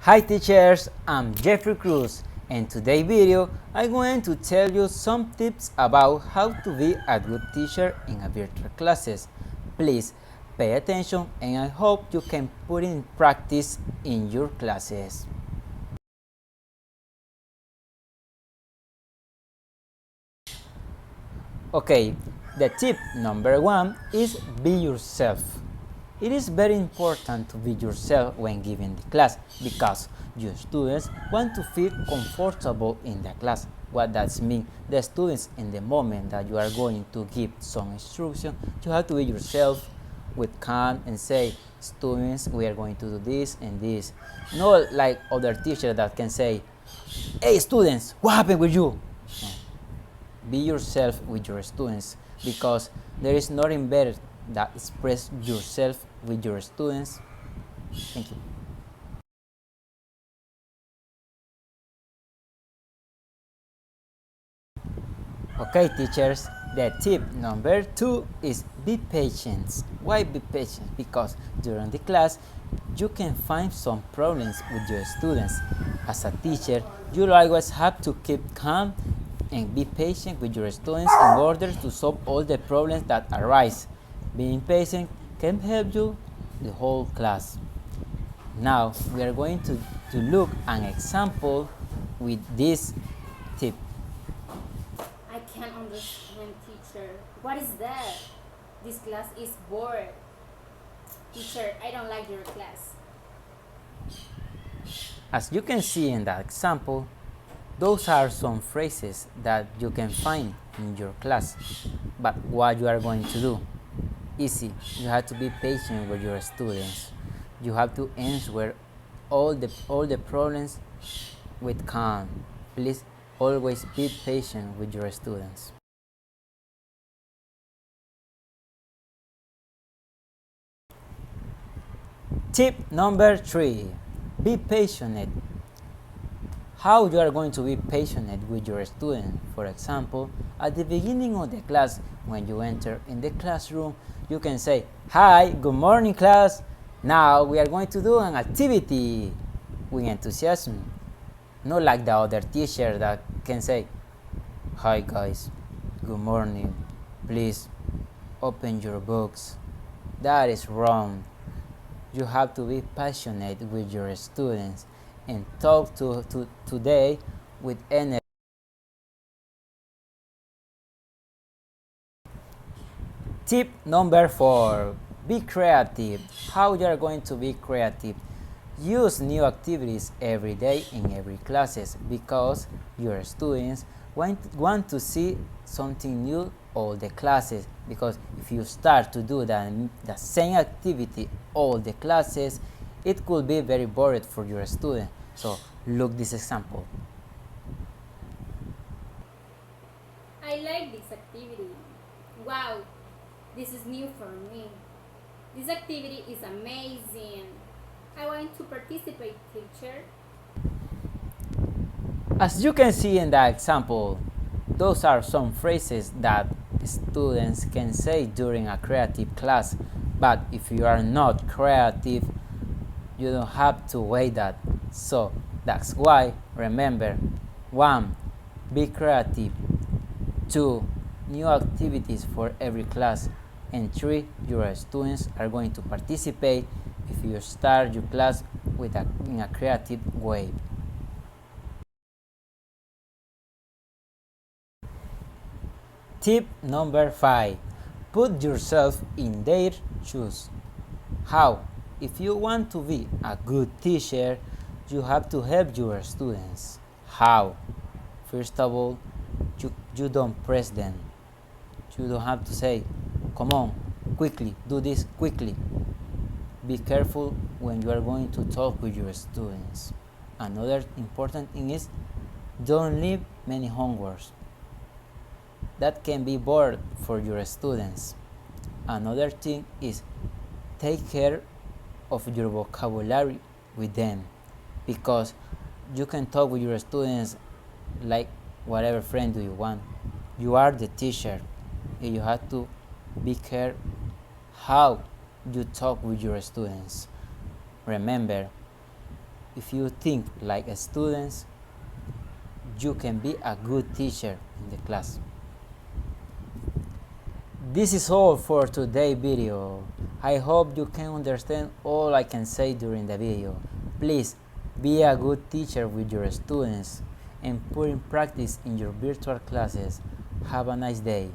Hi teachers, I'm Jeffrey Cruz, and today's video I'm going to tell you some tips about how to be a good teacher in a virtual classes. Please pay attention and I hope you can put in practice in your classes. Okay, the tip number one is be yourself. It is very important to be yourself when giving the class because your students want to feel comfortable in the class. What that means, the students in the moment that you are going to give some instruction, you have to be yourself with calm and say, students, we are going to do this and this. Not like other teachers that can say, hey students, what happened with you? No. Be yourself with your students because there is nothing better than express yourself with your students. Thank you. Okay, teachers, the tip number two is be patient. Why be patient? Because during the class, you can find some problems with your students. As a teacher, you always have to keep calm and be patient with your students in order to solve all the problems that arise. Being patient can help you the whole class. Now, we are going to look an example with this tip. I can't understand, teacher. What is that? This class is bored. Teacher, I don't like your class. As you can see in that example, those are some phrases that you can find in your class. But what you are going to do? Easy. You have to be patient with your students. You have to answer all the problems with calm. Please always be patient with your students. Tip number three, be patient. How you are going to be patient with your student. For example, at the beginning of the class, when you enter in the classroom, you can say, hi, good morning class. Now we are going to do an activity with enthusiasm. Not like the other teacher that can say, hi guys, good morning. Please open your books. That is wrong. You have to be passionate with your students and talk to today with energy. Tip number four, be creative. How you are going to be creative? Use new activities every day in every classes because your students want to see something new all the classes, because if you start to do the same activity all the classes, it could be very boring for your student. So look this example. I like this activity. Wow, this is new for me. This activity is amazing. I want to participate, teacher. As you can see in that example, those are some phrases that students can say during a creative class, but if you are not creative, you don't have to wait that. So that's why, remember, 1. Be creative. 2. New activities for every class. And 3. Your students are going to participate if you start your class in a creative way. Tip number 5. Put yourself in their shoes. How? If you want to be a good teacher, you have to help your students. How? First of all, you don't press them. You don't have to say, come on, quickly, do this quickly. Be careful when you are going to talk with your students. Another important thing is, don't leave many homeworks. That can be bored for your students. Another thing is, take care of your vocabulary with them, because you can talk with your students like whatever friend do you want. You are the teacher and you have to be careful how you talk with your students. Remember, if you think like students, you can be a good teacher in the class. This is all for today's video. I hope you can understand all I can say during the video. Please be a good teacher with your students and put in practice in your virtual classes. Have a nice day.